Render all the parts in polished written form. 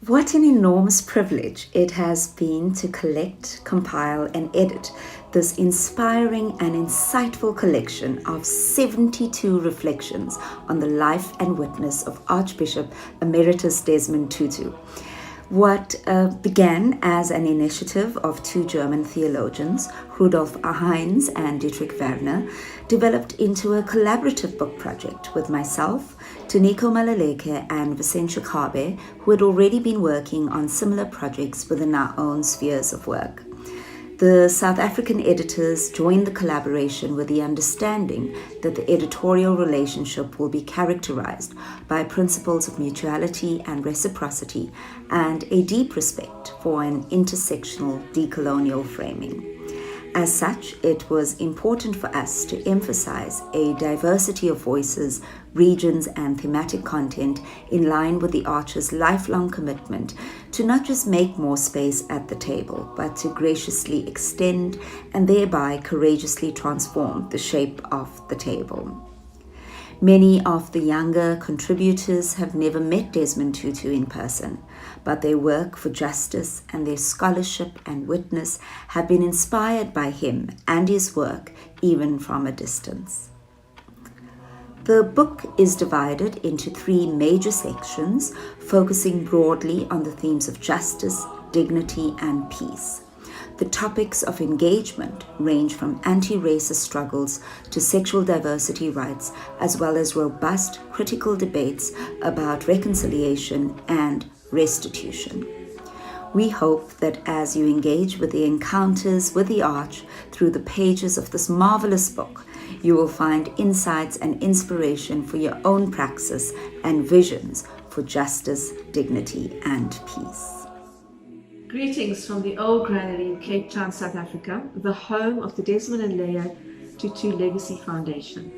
What an enormous privilege it has been to collect, compile, and edit this inspiring and insightful collection of 72 reflections on the life and witness of Archbishop Emeritus Desmond Tutu. What began as an initiative of two German theologians, Rudolf Heinz and Dietrich Werner, developed into a collaborative book project with myself, Tuniko Malaleke and Vicentia Kabe, who had already been working on similar projects within our own spheres of work. The South African editors joined the collaboration with the understanding that the editorial relationship will be characterized by principles of mutuality and reciprocity and a deep respect for an intersectional decolonial framing. As such, it was important for us to emphasize a diversity of voices, regions, and thematic content in line with the Arch's lifelong commitment to not just make more space at the table, but to graciously extend and thereby courageously transform the shape of the table. Many of the younger contributors have never met Desmond Tutu in person, but their work for justice and their scholarship and witness have been inspired by him and his work even from a distance. The book is divided into three major sections, focusing broadly on the themes of justice, dignity, and peace. The topics of engagement range from anti-racist struggles to sexual diversity rights, as well as robust critical debates about reconciliation and restitution. We hope that as you engage with the encounters with the Arch through the pages of this marvelous book, you will find insights and inspiration for your own praxis and visions for justice, dignity, and peace. Greetings from the Old Granary in Cape Town, South Africa, the home of the Desmond and Leah Tutu Legacy Foundation.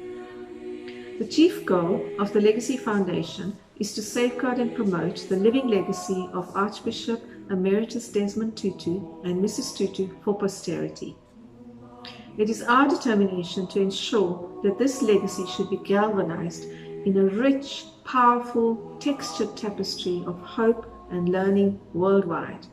The chief goal of the Legacy Foundation is to safeguard and promote the living legacy of Archbishop Emeritus Desmond Tutu and Mrs. Tutu for posterity. It is our determination to ensure that this legacy should be galvanized in a rich, powerful, textured tapestry of hope and learning worldwide.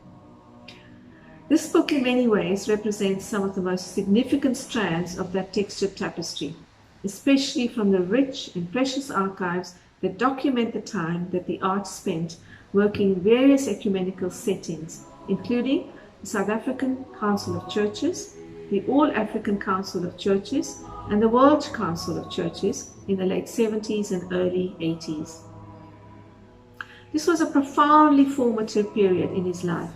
This book in many ways represents some of the most significant strands of that textured tapestry, especially from the rich and precious archives that document the time that the Arch spent working in various ecumenical settings, including the South African Council of Churches, the All-African Council of Churches, and the World Council of Churches in the late 70s and early 80s. This was a profoundly formative period in his life,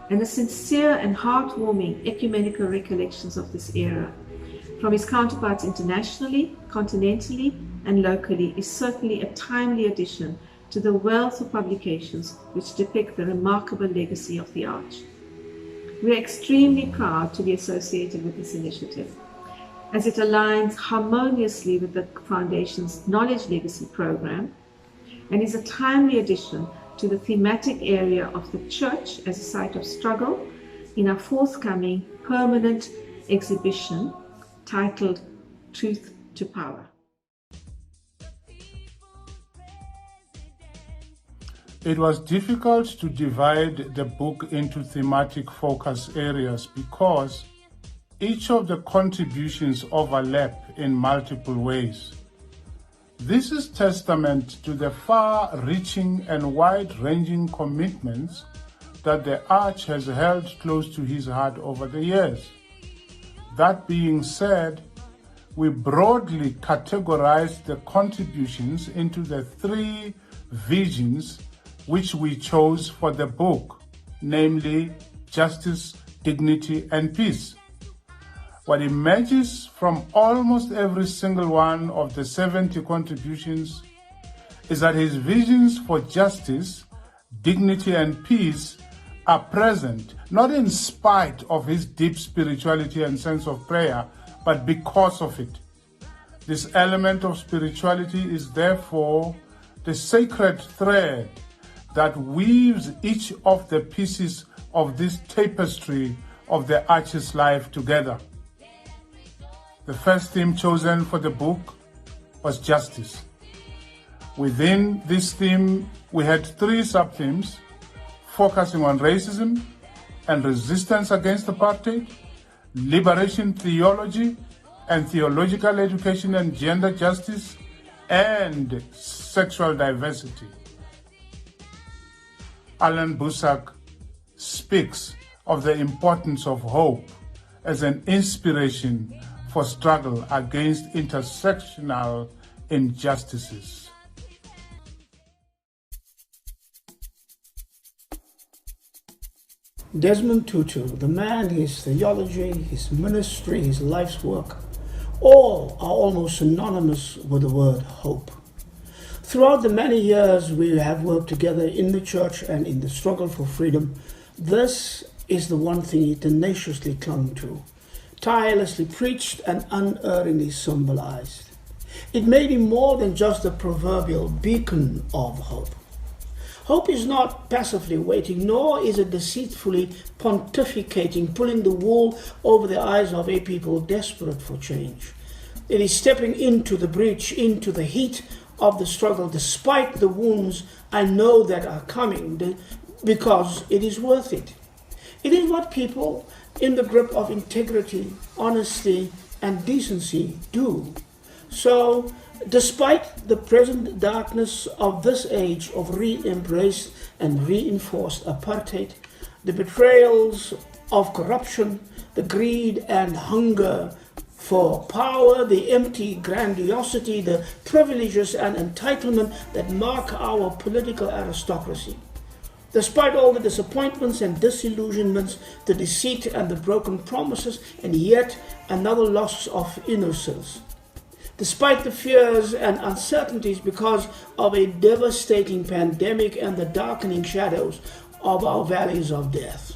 and the sincere and heartwarming ecumenical recollections of this era from his counterparts internationally, continentally, and locally is certainly a timely addition to the wealth of publications which depict the remarkable legacy of the Arch. We are extremely proud to be associated with this initiative, as it aligns harmoniously with the Foundation's Knowledge Legacy program and is a timely addition to the thematic area of the Church as a site of struggle in our forthcoming permanent exhibition titled Truth to Power. It was difficult to divide the book into thematic focus areas because each of the contributions overlap in multiple ways. This is testament to the far-reaching and wide-ranging commitments that the Arch has held close to his heart over the years. That being said, we broadly categorize the contributions into the three visions which we chose for the book, namely justice, dignity, and peace. What emerges from almost every single one of the 70 contributions is that his visions for justice, dignity, and peace are present, not in spite of his deep spirituality and sense of prayer, but because of it. This element of spirituality is therefore the sacred thread that weaves each of the pieces of this tapestry of the Arch's life together. The first theme chosen for the book was justice. Within this theme, we had three sub-themes focusing on racism and resistance against apartheid, liberation theology and theological education and gender justice, and sexual diversity. Alan Busak speaks of the importance of hope as an inspiration for struggle against intersectional injustices. Desmond Tutu, the man, his theology, his ministry, his life's work, all are almost synonymous with the word hope. Throughout the many years we have worked together in the church and in the struggle for freedom, this is the one thing he tenaciously clung to, tirelessly preached and unerringly symbolized. It made him more than just a proverbial beacon of hope. Hope is not passively waiting, nor is it deceitfully pontificating, pulling the wool over the eyes of a people desperate for change. It is stepping into the breach, into the heat of the struggle, despite the wounds I know that are coming, because it is worth it. It is what people in the grip of integrity, honesty, and decency do. So, despite the present darkness of this age of re-embraced and reinforced apartheid, the betrayals of corruption, the greed and hunger for power, the empty grandiosity, the privileges and entitlement that mark our political aristocracy. Despite all the disappointments and disillusionments, the deceit and the broken promises, and yet another loss of innocence. Despite the fears and uncertainties because of a devastating pandemic and the darkening shadows of our valleys of death.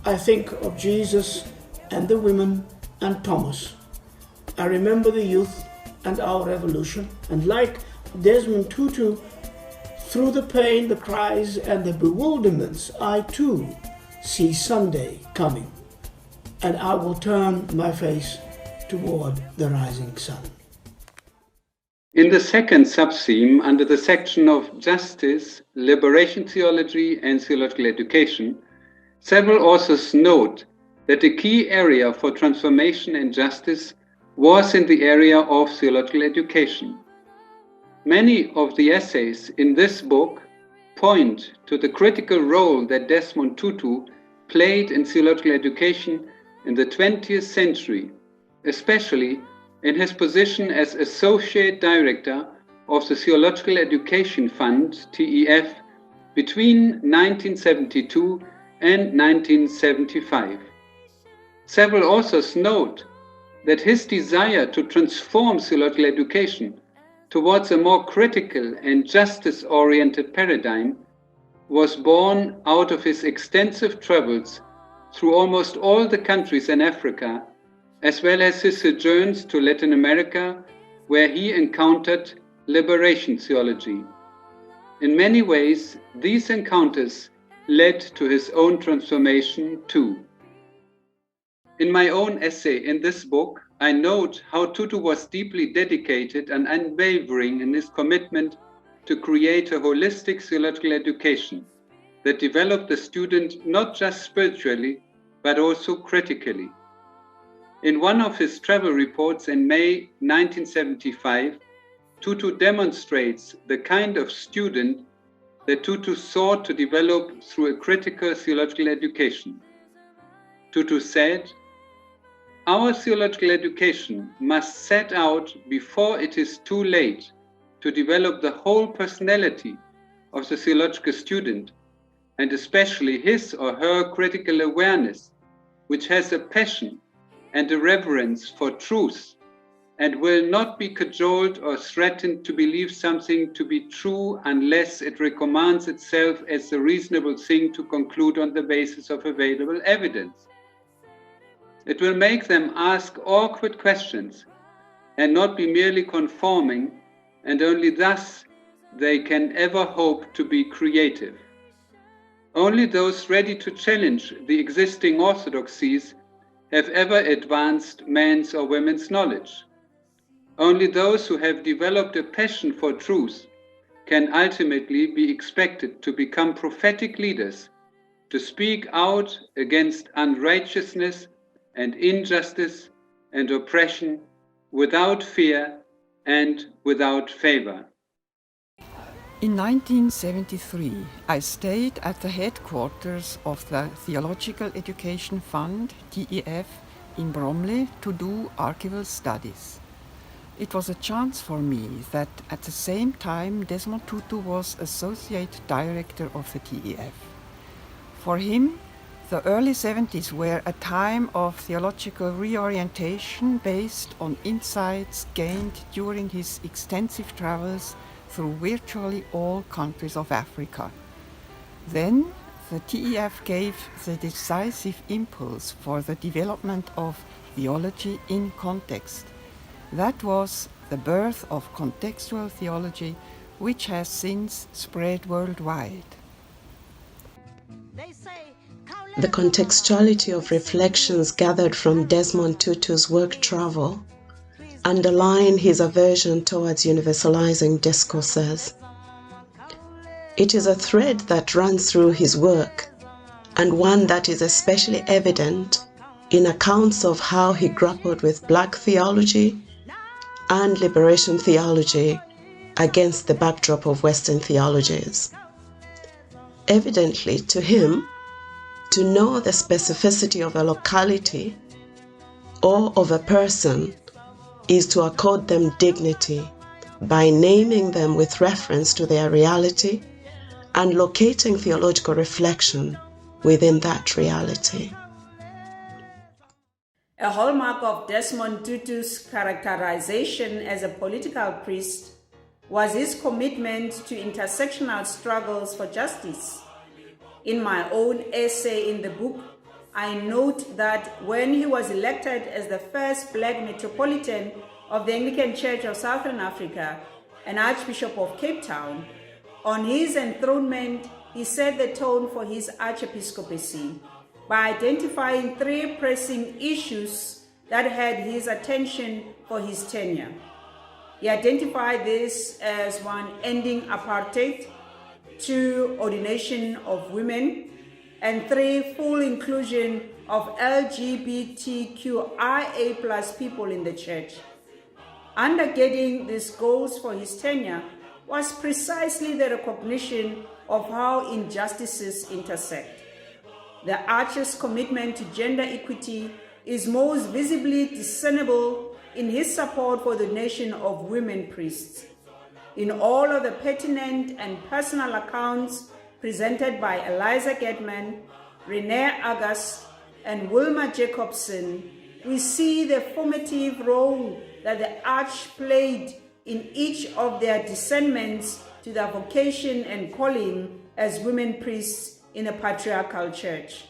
I think of Jesus and the women and Thomas. I remember the youth and our revolution, and like Desmond Tutu, through the pain, the cries, and the bewilderments, I too see Sunday coming, and I will turn my face toward the rising sun. In the second sub-theme, under the section of Justice, Liberation Theology and Theological Education, several authors note that a key area for transformation and justice was in the area of theological education. Many of the essays in this book point to the critical role that Desmond Tutu played in theological education in the 20th century, especially in his position as Associate Director of the Theological Education Fund, TEF, between 1972 and 1975. Several authors note that his desire to transform theological education towards a more critical and justice-oriented paradigm was born out of his extensive travels through almost all the countries in Africa, as well as his sojourns to Latin America, where he encountered liberation theology. In many ways, these encounters led to his own transformation too. In my own essay in this book, I note how Tutu was deeply dedicated and unwavering in his commitment to create a holistic theological education that developed the student not just spiritually, but also critically. In one of his travel reports in May 1975, Tutu demonstrates the kind of student that Tutu sought to develop through a critical theological education. Tutu said, "Our theological education must set out before it is too late to develop the whole personality of the theological student, and especially his or her critical awareness, which has a passion and a reverence for truth, and will not be cajoled or threatened to believe something to be true unless it recommends itself as the reasonable thing to conclude on the basis of available evidence. It will make them ask awkward questions and not be merely conforming, and only thus they can ever hope to be creative. Only those ready to challenge the existing orthodoxies have ever advanced man's or women's knowledge. Only those who have developed a passion for truth can ultimately be expected to become prophetic leaders, to speak out against unrighteousness and injustice and oppression without fear and without favor." In 1973, I stayed at the headquarters of the Theological Education Fund, TEF, in Bromley to do archival studies. It was a chance for me that at the same time Desmond Tutu was Associate Director of the TEF. For him, the early 70s were a time of theological reorientation based on insights gained during his extensive travels through virtually all countries of Africa. Then, the TEF gave the decisive impulse for the development of theology in context. That was the birth of contextual theology, which has since spread worldwide. The contextuality of reflections gathered from Desmond Tutu's work travel underline his aversion towards universalizing discourses. It is a thread that runs through his work, and one that is especially evident in accounts of how he grappled with Black theology and liberation theology against the backdrop of Western theologies. Evidently, to him, to know the specificity of a locality or of a person is to accord them dignity by naming them with reference to their reality and locating theological reflection within that reality. A hallmark of Desmond Tutu's characterization as a political priest was his commitment to intersectional struggles for justice. In my own essay in the book, I note that when he was elected as the first Black Metropolitan of the Anglican Church of Southern Africa and Archbishop of Cape Town, on his enthronement, he set the tone for his archiepiscopacy by identifying 3 pressing issues that had his attention for his tenure. He identified this as 1, ending apartheid, 2, ordination of women, and 3, full inclusion of LGBTQIA+ people in the church. Undergirding these goals for his tenure was precisely the recognition of how injustices intersect. The Arch's commitment to gender equity is most visibly discernible in his support for the nation of women priests. In all of the pertinent and personal accounts presented by Eliza Gedman, Renee August, and Wilma Jacobson, we see the formative role that the Arch played in each of their discernments to their vocation and calling as women priests in a patriarchal church.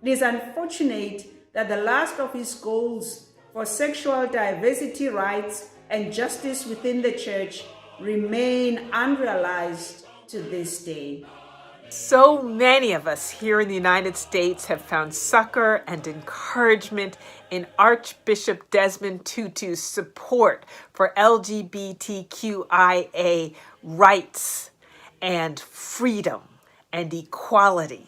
It is unfortunate that the last of his goals for sexual diversity rights and justice within the church remain unrealized to this day. So many of us here in the United States have found succor and encouragement in Archbishop Desmond Tutu's support for LGBTQIA rights and freedom and equality.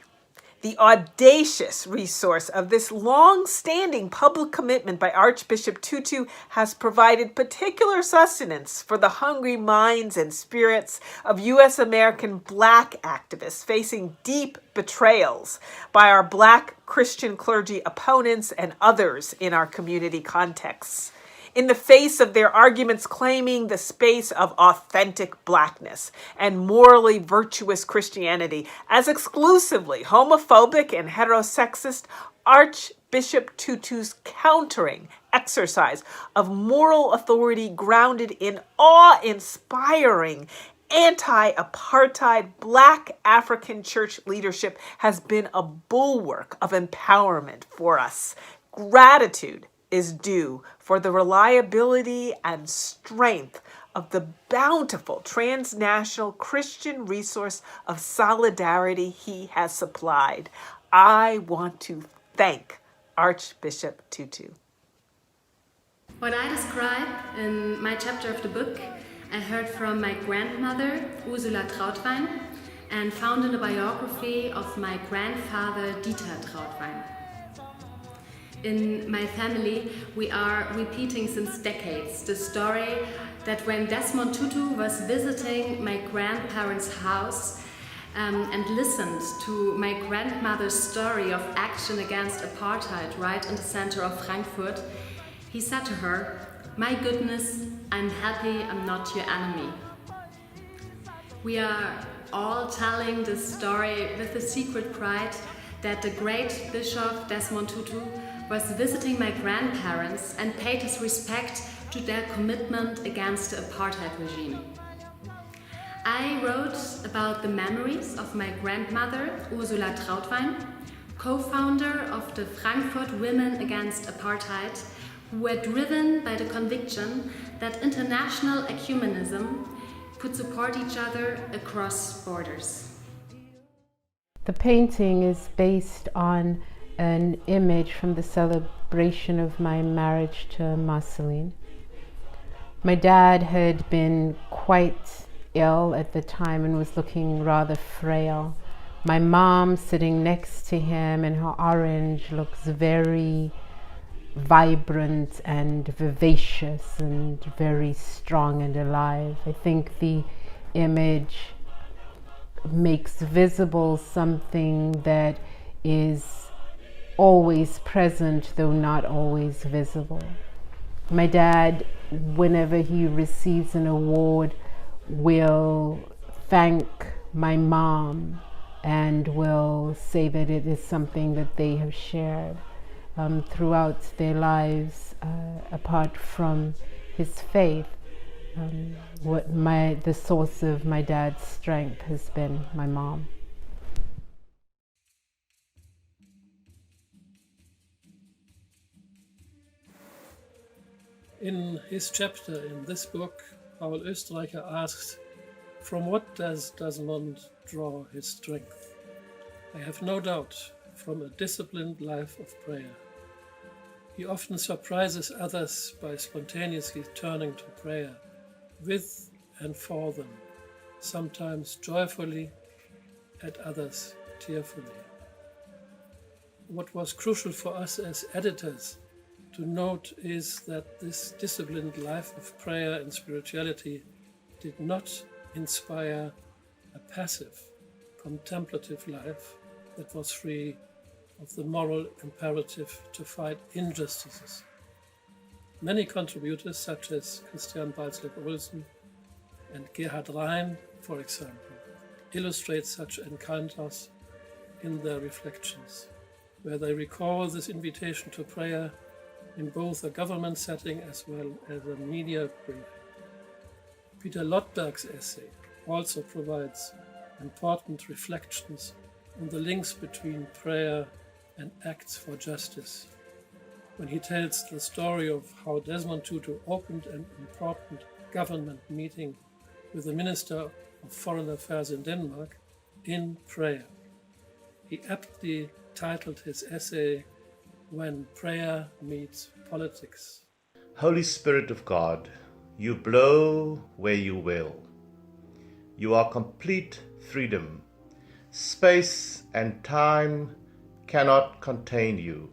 The audacious resource of this long-standing public commitment by Archbishop Tutu has provided particular sustenance for the hungry minds and spirits of U.S. American Black activists facing deep betrayals by our Black Christian clergy opponents and others in our community contexts, in the face of their arguments claiming the space of authentic Blackness and morally virtuous Christianity as exclusively homophobic and heterosexist. Archbishop Tutu's countering exercise of moral authority grounded in awe-inspiring anti-apartheid Black African church leadership has been a bulwark of empowerment for us. Gratitude is due for the reliability and strength of the bountiful transnational Christian resource of solidarity he has supplied. I want to thank Archbishop Tutu. What I describe in my chapter of the book, I heard from my grandmother, Ursula Trautwein, and found in a biography of my grandfather, Dieter Trautwein. In my family, we are repeating since decades the story that when Desmond Tutu was visiting my grandparents' house and listened to my grandmother's story of action against apartheid right in the center of Frankfurt, he said to her, "My goodness, I'm happy I'm not your enemy." We are all telling this story with the secret pride that the great Bishop Desmond Tutu was visiting my grandparents and paid his respect to their commitment against the apartheid regime. I wrote about the memories of my grandmother, Ursula Trautwein, co-founder of the Frankfurt Women Against Apartheid, who were driven by the conviction that international ecumenism could support each other across borders. The painting is based on an image from the celebration of my marriage to Marceline. My dad had been quite ill at the time and was looking rather frail. My mom, sitting next to him in her orange, looks very vibrant and vivacious and very strong and alive. I think the image makes visible something that is always present, though not always visible. My dad, whenever he receives an award, will thank my mom and will say that it is something that they have shared throughout their lives, apart from his faith. The source of my dad's strength has been my mom. In his chapter in this book, Paul Österreicher asks, "From what does Desmond draw his strength?" I have no doubt from a disciplined life of prayer. He often surprises others by spontaneously turning to prayer, with and for them, sometimes joyfully, at others tearfully. What was crucial for us as editors to note is that this disciplined life of prayer and spirituality did not inspire a passive, contemplative life that was free of the moral imperative to fight injustices. Many contributors, such as Christian Balzleck-Olsen and Gerhard Rhein, for example, illustrate such encounters in their reflections, where they recall this invitation to prayer in both a government setting as well as a media brief. Peter Lodberg's essay also provides important reflections on the links between prayer and acts for justice, when he tells the story of how Desmond Tutu opened an important government meeting with the Minister of Foreign Affairs in Denmark in prayer. He aptly titled his essay, "When Prayer Meets Politics." Holy Spirit of God, you blow where you will. You are complete freedom, Space and time cannot contain you.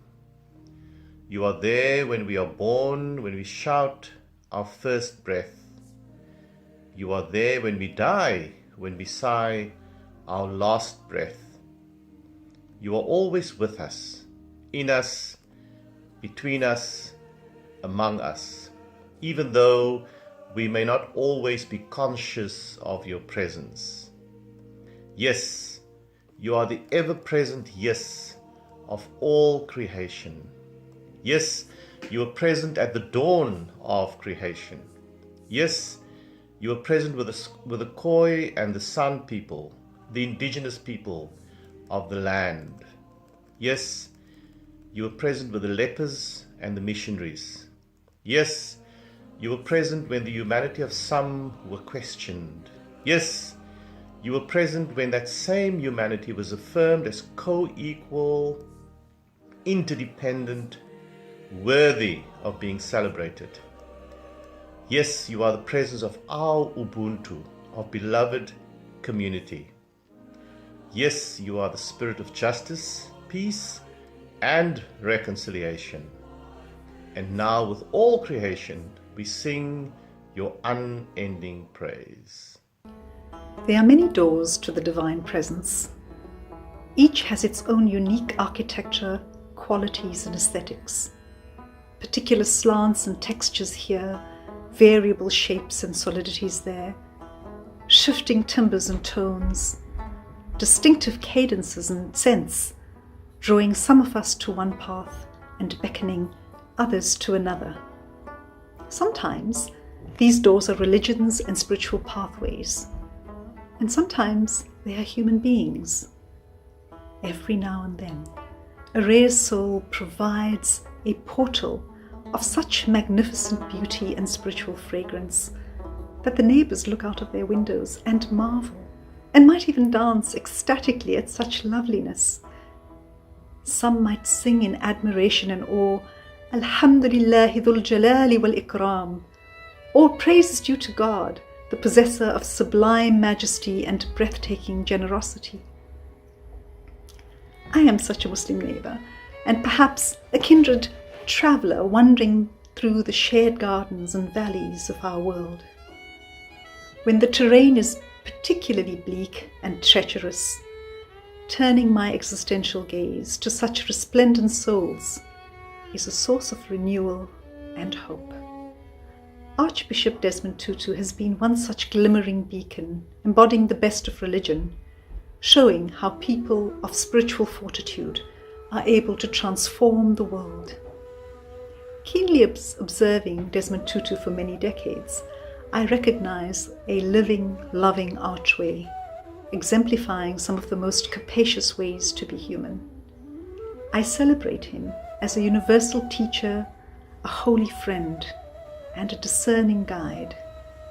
You are there when we are born, when we shout our first breath. You are there when we die, when we sigh our last breath. You are always with us, in us, between us, among us, even though we may not always be conscious of your presence. Yes, you are the ever-present yes of all creation. Yes, you are present at the dawn of creation. Yes, you are present with the Khoi and the San people, the indigenous people of the land. Yes, you are present with the lepers and the missionaries. Yes, you were present when the humanity of some were questioned. Yes, you were present when that same humanity was affirmed as co-equal, interdependent, worthy of being celebrated. Yes, you are the presence of our Ubuntu, of beloved community. Yes, you are the spirit of justice, peace, and reconciliation. And now with all creation, we sing your unending praise. There are many doors to the divine presence. Each has its own unique architecture, qualities, and aesthetics. Particular slants and textures here, variable shapes and solidities there, shifting timbers and tones, distinctive cadences and scents, drawing some of us to one path and beckoning others to another. Sometimes these doors are religions and spiritual pathways, and sometimes they are human beings. Every now and then, a rare soul provides a portal of such magnificent beauty and spiritual fragrance that the neighbors look out of their windows and marvel, and might even dance ecstatically at such loveliness. Some might sing in admiration and awe, Alhamdulillahi dhul jalali wal ikram. All praise is due to God, the possessor of sublime majesty and breathtaking generosity. I am such a Muslim neighbor, and perhaps a kindred traveller wandering through the shared gardens and valleys of our world. When the terrain is particularly bleak and treacherous, turning my existential gaze to such resplendent souls is a source of renewal and hope. Archbishop Desmond Tutu has been one such glimmering beacon, embodying the best of religion, showing how people of spiritual fortitude are able to transform the world. Keenly observing Desmond Tutu for many decades, I recognize a living, loving archway, exemplifying some of the most capacious ways to be human. I celebrate him as a universal teacher, a holy friend, and a discerning guide,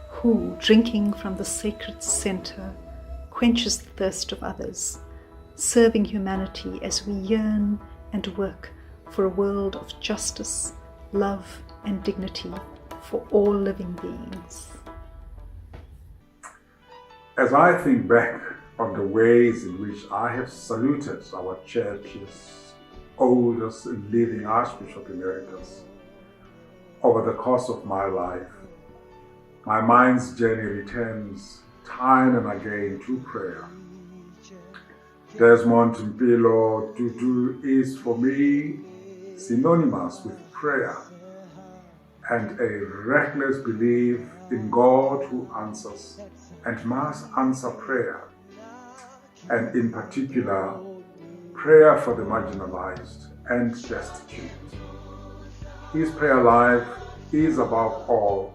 who, drinking from the sacred center, quenches the thirst of others, serving humanity as we yearn and work for a world of justice, love, and dignity for all living beings. As I think back on the ways in which I have saluted our church's oldest living Archbishop Emeritus over the course of my life, my mind's journey returns time and again to prayer. Desmond Mpilo Tutu is for me synonymous with prayer and a reckless belief in God who answers and must answer prayer, and in particular, prayer for the marginalized and destitute. His prayer life is above all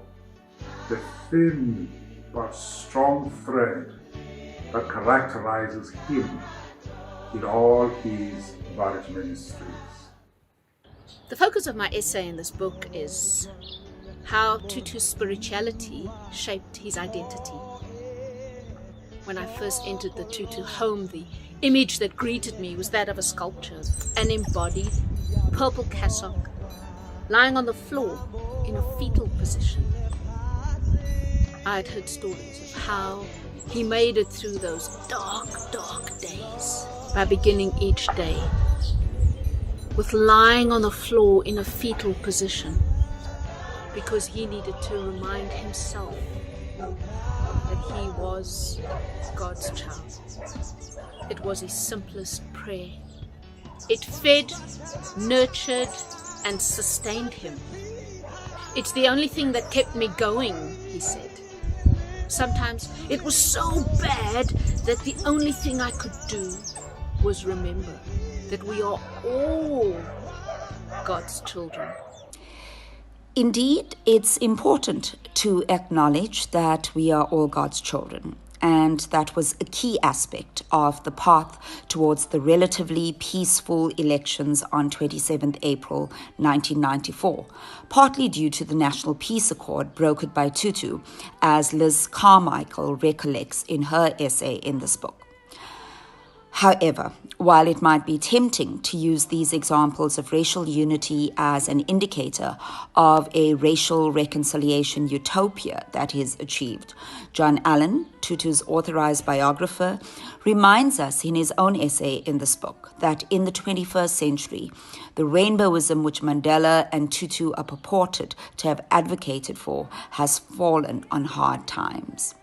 the thin but strong thread that characterizes him in all his varied ministries. The focus of my essay in this book is how Tutu's spirituality shaped his identity. When I first entered the Tutu home, the image that greeted me was that of a sculpture, an embodied purple cassock, lying on the floor in a fetal position. I'd heard stories of how he made it through those dark, dark days by beginning each day with lying on the floor in a fetal position because he needed to remind himself that he was God's child. It was his simplest prayer. It fed, nurtured, and sustained him. It's the only thing that kept me going, he said. Sometimes it was so bad that the only thing I could do was remember that we are all God's children. Indeed, it's important to acknowledge that we are all God's children, and that was a key aspect of the path towards the relatively peaceful elections on 27th April 1994, partly due to the National Peace Accord brokered by Tutu, as Liz Carmichael recollects in her essay in this book. However, while it might be tempting to use these examples of racial unity as an indicator of a racial reconciliation utopia that is achieved, John Allen, Tutu's authorized biographer, reminds us in his own essay in this book that in the 21st century, the rainbowism which Mandela and Tutu are purported to have advocated for has fallen on hard times.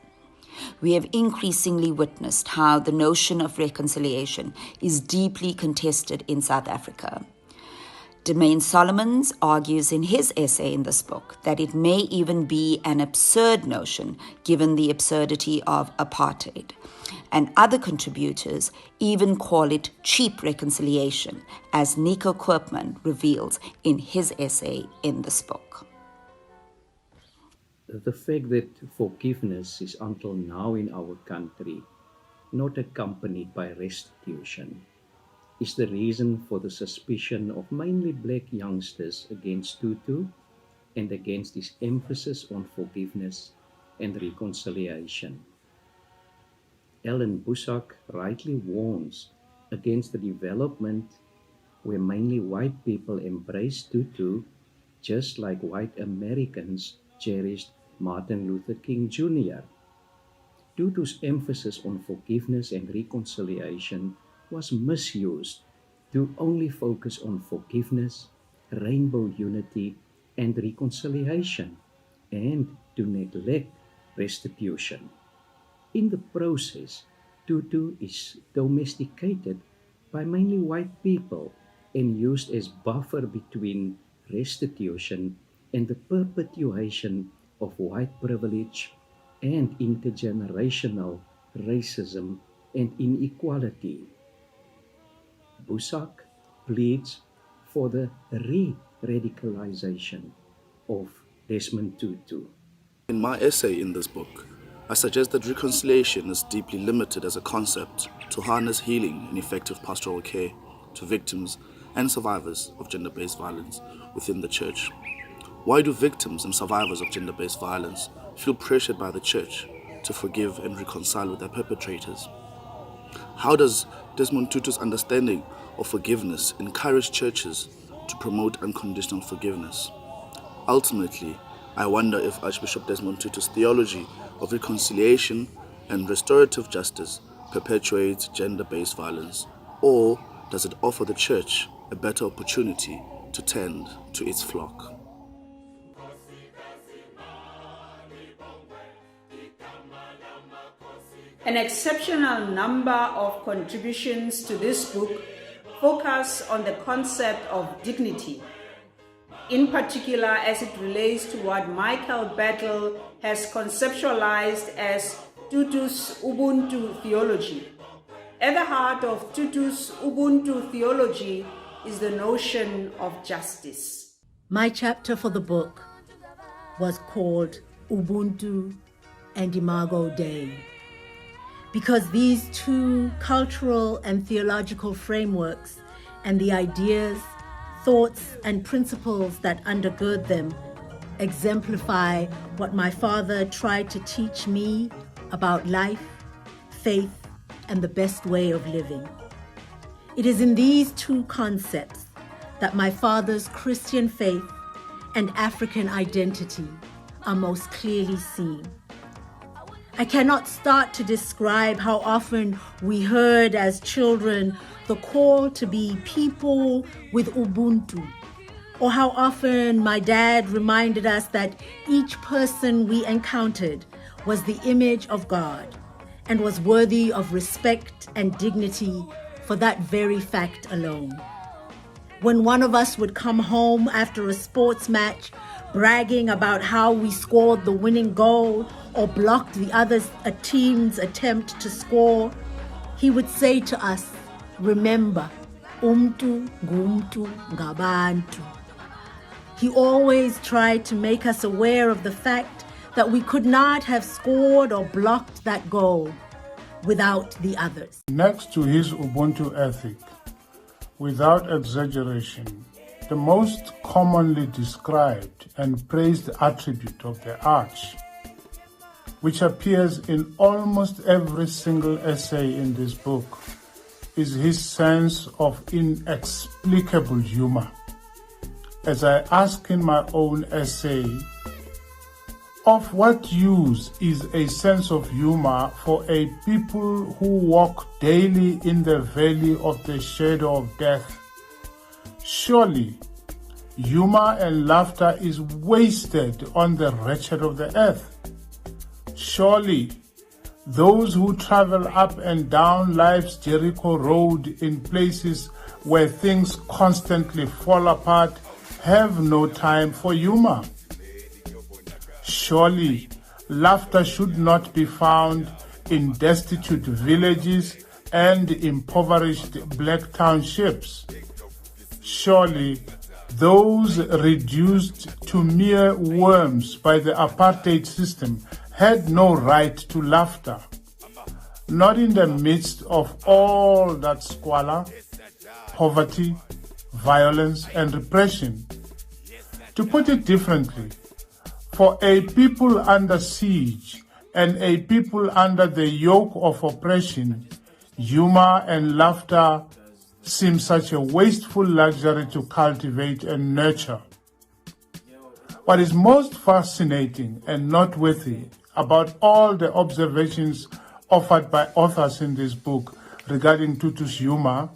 We have increasingly witnessed how the notion of reconciliation is deeply contested in South Africa. Demain Solomons argues in his essay in this book that it may even be an absurd notion given the absurdity of apartheid. And other contributors even call it cheap reconciliation, as Nico Koopman reveals in his essay in this book. The fact that forgiveness is until now in our country not accompanied by restitution is the reason for the suspicion of mainly black youngsters against Tutu and against his emphasis on forgiveness and reconciliation. Ellen Busak rightly warns against the development where mainly white people embrace Tutu just like white Americans cherished Martin Luther King Jr. Tutu's emphasis on forgiveness and reconciliation was misused to only focus on forgiveness, rainbow unity, and reconciliation, and to neglect restitution. In the process, Tutu is domesticated by mainly white people and used as buffer between restitution and the perpetuation of white privilege and intergenerational racism and inequality. Busak pleads for the re-radicalization of Desmond Tutu. In my essay in this book, I suggest that reconciliation is deeply limited as a concept to harness healing and effective pastoral care to victims and survivors of gender-based violence within the church. Why do victims and survivors of gender-based violence feel pressured by the church to forgive and reconcile with their perpetrators? How does Desmond Tutu's understanding of forgiveness encourage churches to promote unconditional forgiveness? Ultimately, I wonder if Archbishop Desmond Tutu's theology of reconciliation and restorative justice perpetuates gender-based violence, or does it offer the church a better opportunity to tend to its flock? An exceptional number of contributions to this book focus on the concept of dignity, in particular as it relates to what Michael Battle has conceptualized as Tutu's Ubuntu theology. At the heart of Tutu's Ubuntu theology is the notion of justice. My chapter for the book was called Ubuntu and Imago Dei, because these two cultural and theological frameworks and the ideas, thoughts, and principles that undergird them exemplify what my father tried to teach me about life, faith, and the best way of living. It is in these two concepts that my father's Christian faith and African identity are most clearly seen. I cannot start to describe how often we heard as children the call to be people with Ubuntu, or how often my dad reminded us that each person we encountered was the image of God and was worthy of respect and dignity for that very fact alone. When one of us would come home after a sports match bragging about how we scored the winning goal or blocked the other team's attempt to score, he would say to us, "Remember, umtu ngumtu ngabantu." He always tried to make us aware of the fact that we could not have scored or blocked that goal without the others. Next to his Ubuntu ethic, without exaggeration, the most commonly described and praised attribute of the Arch, which appears in almost every single essay in this book, is his sense of inexplicable humor. As I ask in my own essay, of what use is a sense of humor for a people who walk daily in the valley of the shadow of death? Surely, humor and laughter is wasted on the wretched of the earth. Surely, those who travel up and down life's Jericho road in places where things constantly fall apart have no time for humor. Surely, laughter should not be found in destitute villages and impoverished black townships. Surely, those reduced to mere worms by the apartheid system had no right to laughter. Not in the midst of all that squalor, poverty, violence, and repression. To put it differently, for a people under siege and a people under the yoke of oppression, humor and laughter seem such a wasteful luxury to cultivate and nurture. What is most fascinating and noteworthy about all the observations offered by authors in this book regarding Tutu's humor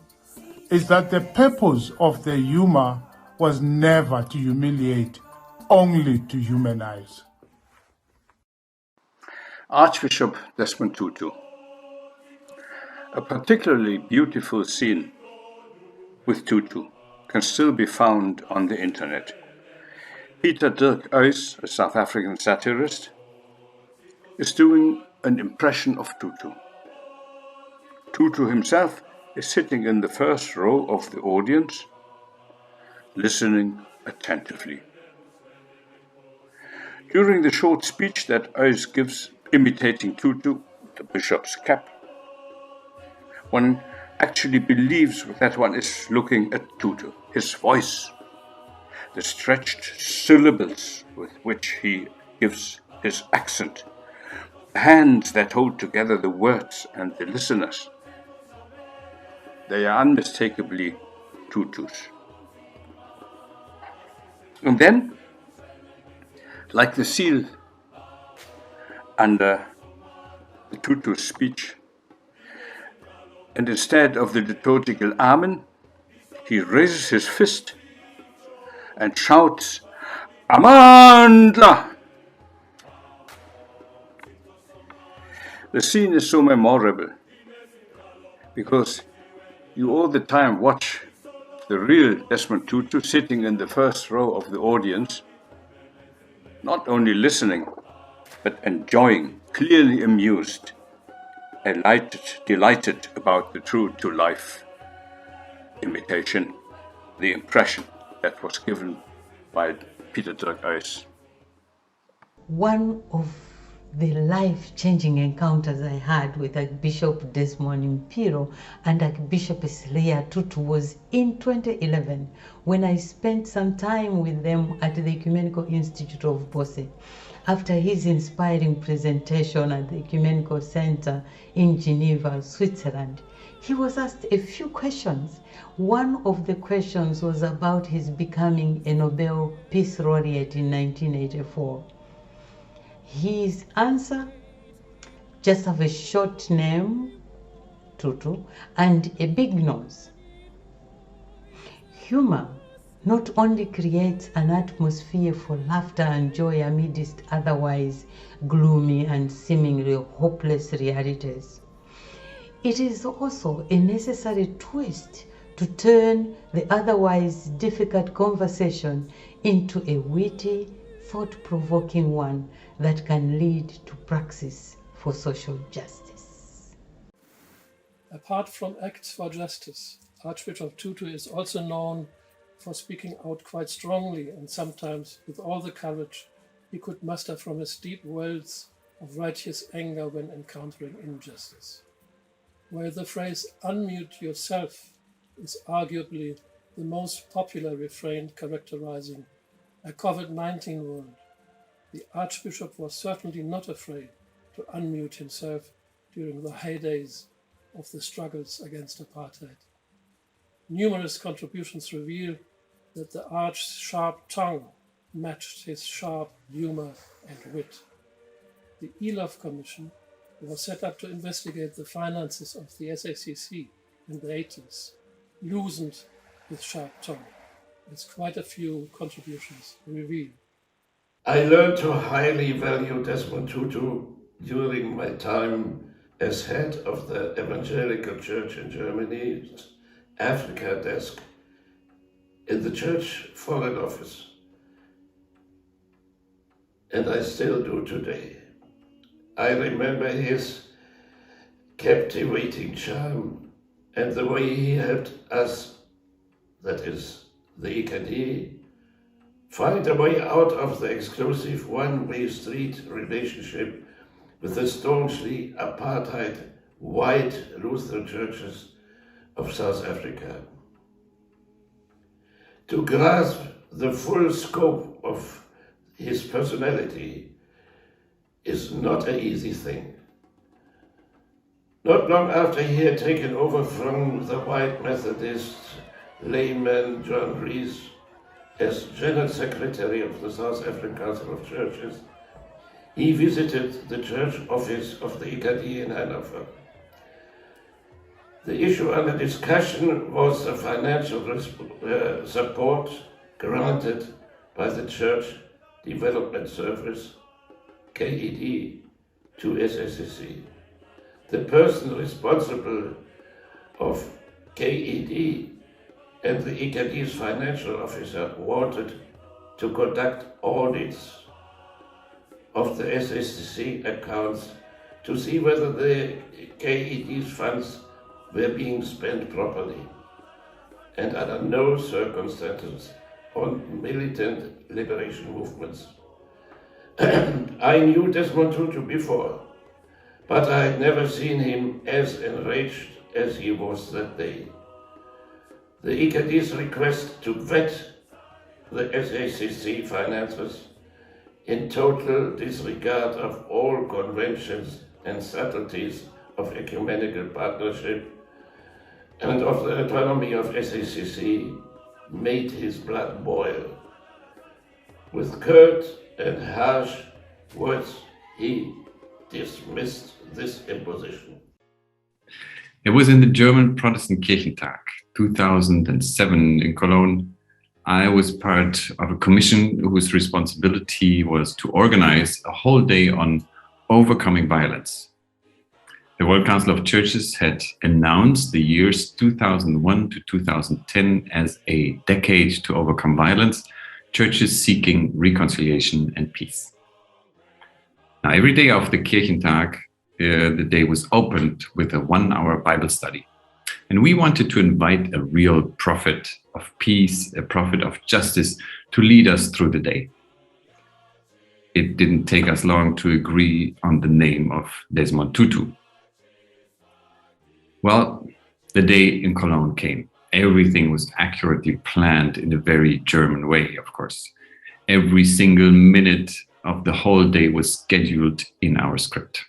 is that the purpose of the humor was never to humiliate, only to humanize. Archbishop Desmond Tutu. A particularly beautiful scene with Tutu can still be found on the internet. Peter Dirk Uys, a South African satirist, is doing an impression of Tutu. Tutu himself is sitting in the first row of the audience, listening attentively. During the short speech that Uys gives imitating Tutu, the bishop's cap, one actually believes that one is looking at Tutu, his voice, the stretched syllables with which he gives his accent, the hands that hold together the words and the listeners. They are unmistakably Tutu's. And then, like the seal under the Tutu's speech, and instead of the liturgical Amen, he raises his fist and shouts, "Amandla!" The scene is so memorable because you all the time watch the real Desmond Tutu sitting in the first row of the audience, not only listening, but enjoying, clearly amused, delighted about the true-to-life imitation, the impression that was given by Peter Dirk Uys. One of the life-changing encounters I had with Archbishop Desmond Mpilo and Archbishopess Leah Tutu was in 2011 when I spent some time with them at the Ecumenical Institute of Bose. After his inspiring presentation at the Ecumenical Center in Geneva, Switzerland, he was asked a few questions. One of the questions was about his becoming a Nobel Peace Laureate in 1984. His answer just have a short name, Tutu, and a big nose. Humor not only creates an atmosphere for laughter and joy amidst otherwise gloomy and seemingly hopeless realities, it is also a necessary twist to turn the otherwise difficult conversation into a witty, thought-provoking one that can lead to praxis for social justice. Apart from acts for justice, Archbishop Tutu is also known for speaking out quite strongly and sometimes with all the courage he could muster from his deep wells of righteous anger when encountering injustice. Where the phrase "unmute yourself" is arguably the most popular refrain characterizing a COVID-19 world, the Archbishop was certainly not afraid to unmute himself during the heydays of the struggles against apartheid. Numerous contributions reveal that the Arch's sharp tongue matched his sharp humor and wit. The ELOF Commission was set up to investigate the finances of the SACC in the 80s, loosened his sharp tongue, as quite a few contributions reveal. I learned to highly value Desmond Tutu during my time as head of the Evangelical Church in Germany's Africa desk in the Church Foreign Office, and I still do today. I remember his captivating charm and the way he helped us, that is, the EKD, find a way out of the exclusive one-way street relationship with the staunchly apartheid white Lutheran churches of South Africa. To grasp the full scope of his personality is not an easy thing. Not long after he had taken over from the white Methodist layman John Rees as General Secretary of the South African Council of Churches, he visited the church office of the EKD in Hanover. The issue under discussion was the financial support granted by the Church Development Service, KED, to SACC. The person responsible of KED and the EKD's financial officer wanted to conduct audits of the SACC accounts to see whether the KED's funds were being spent properly and under no circumstances on militant liberation movements. I knew Desmond Tutu before, but I had never seen him as enraged as he was that day. The EKD's request to vet the SACC finances in total disregard of all conventions and subtleties of ecumenical partnership and of the autonomy of SACC made his blood boil. With curt and harsh words, he dismissed this imposition. It was in the German Protestant Kirchentag 2007 in Cologne. I was part of a commission whose responsibility was to organize a whole day on overcoming violence. The World Council of Churches had announced the years 2001 to 2010 as a decade to overcome violence, churches seeking reconciliation and peace. Now, every day of the Kirchentag, the day was opened with a 1-hour Bible study. And we wanted to invite a real prophet of peace, a prophet of justice, to lead us through the day. It didn't take us long to agree on the name of Desmond Tutu. Well, the day in Cologne came. Everything was accurately planned in a very German way, of course. Every single minute of the whole day was scheduled in our script.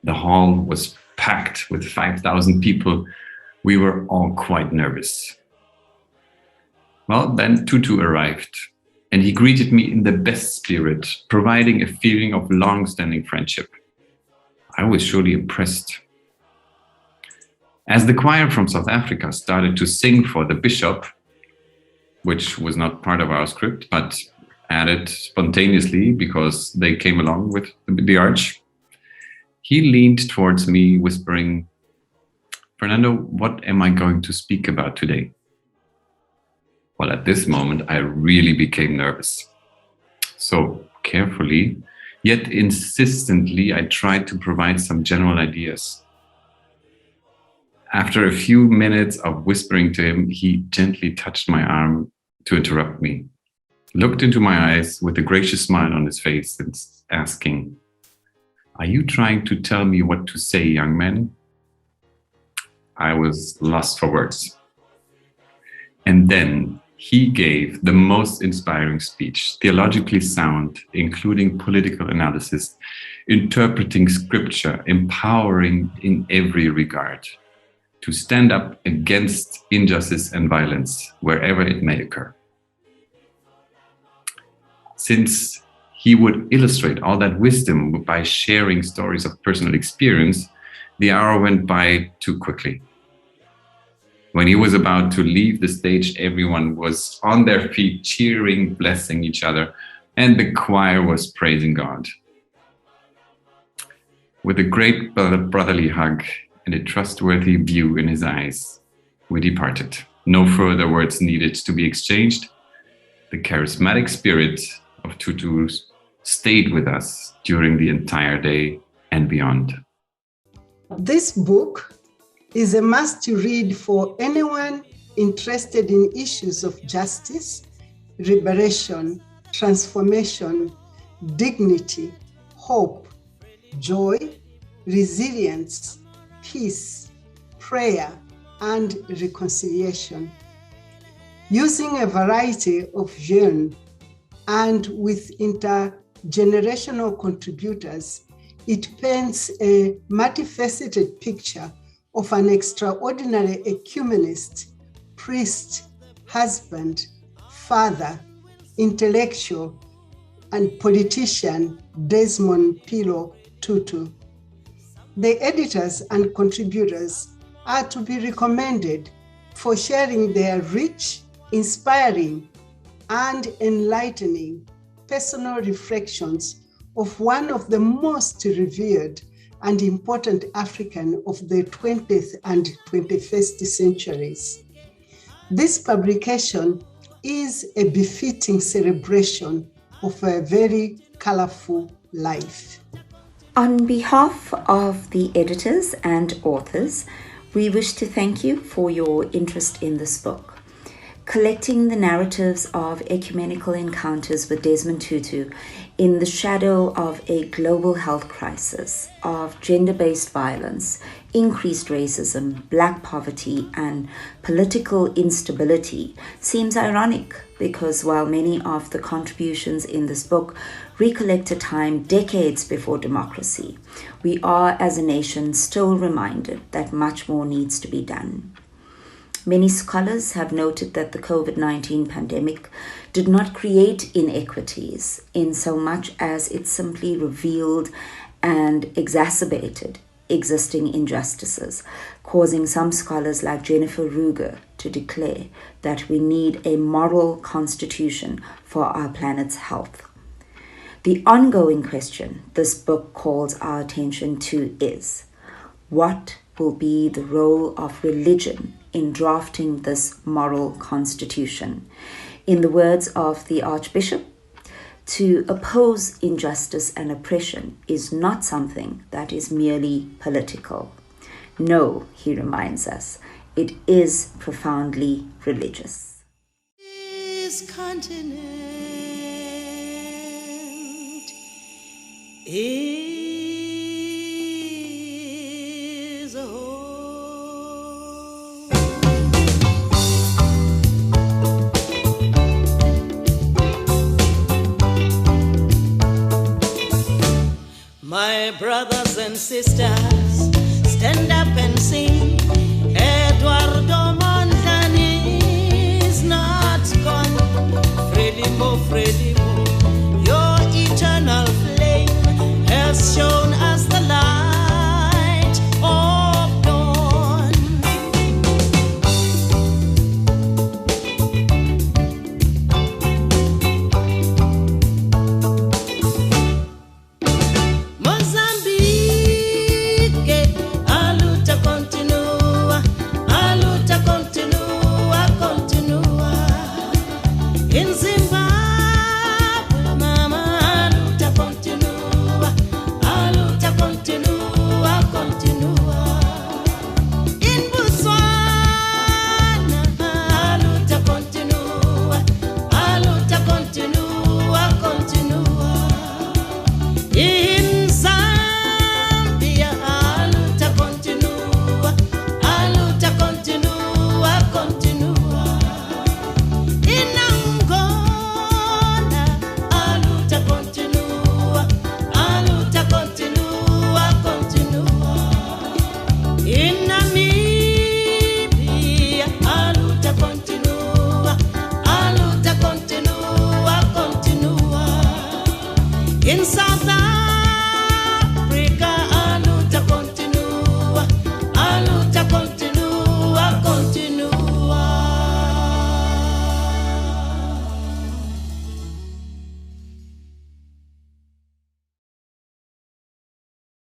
The hall was packed with 5,000 people. We were all quite nervous. Well, then Tutu arrived, and he greeted me in the best spirit, providing a feeling of long-standing friendship. I was surely impressed. As the choir from South Africa started to sing for the bishop, which was not part of our script, but added spontaneously because they came along with the arch, he leaned towards me whispering, "Fernando, what am I going to speak about today?" Well, at this moment, I really became nervous. So carefully, yet insistently, I tried to provide some general ideas. After a few minutes of whispering to him, he gently touched my arm to interrupt me, looked into my eyes with a gracious smile on his face and asking, "Are you trying to tell me what to say, young man?" I was lost for words. And then he gave the most inspiring speech, theologically sound, including political analysis, interpreting scripture, empowering in every regard, to stand up against injustice and violence wherever it may occur. Since he would illustrate all that wisdom by sharing stories of personal experience, the hour went by too quickly. When he was about to leave the stage, everyone was on their feet, cheering, blessing each other, and the choir was praising God. With a great brotherly hug and a trustworthy view in his eyes, we departed. No further words needed to be exchanged. The charismatic spirit of Tutu stayed with us during the entire day and beyond. This book is a must-read for anyone interested in issues of justice, liberation, transformation, dignity, hope, joy, resilience, peace, prayer, and reconciliation. Using a variety of genres and with intergenerational contributors, it paints a multifaceted picture of an extraordinary ecumenist, priest, husband, father, intellectual, and politician Desmond Mpilo Tutu. The editors and contributors are to be recommended for sharing their rich, inspiring, and enlightening personal reflections of one of the most revered and important African of the 20th and 21st centuries. This publication is a befitting celebration of a very colorful life. On behalf of the editors and authors, we wish to thank you for your interest in this book. Collecting the narratives of Ecumenical Encounters with Desmond Tutu in the shadow of a global health crisis, of gender-based violence, increased racism, black poverty, and political instability seems ironic because while many of the contributions in this book recollect a time decades before democracy, we are as a nation still reminded that much more needs to be done. Many scholars have noted that the COVID-19 pandemic did not create inequities in so much as it simply revealed and exacerbated existing injustices, causing some scholars like Jennifer Ruger to declare that we need a moral constitution for our planet's health. The ongoing question this book calls our attention to is, what will be the role of religion in drafting this moral constitution? In the words of the Archbishop, to oppose injustice and oppression is not something that is merely political. No, he reminds us, it is profoundly religious. This continent is a home. My brothers and sisters, stand up and sing. Eduardo Mondlane is not gone. Frelimo, Frelimo, your eternal flame has shown us the light. Yeah.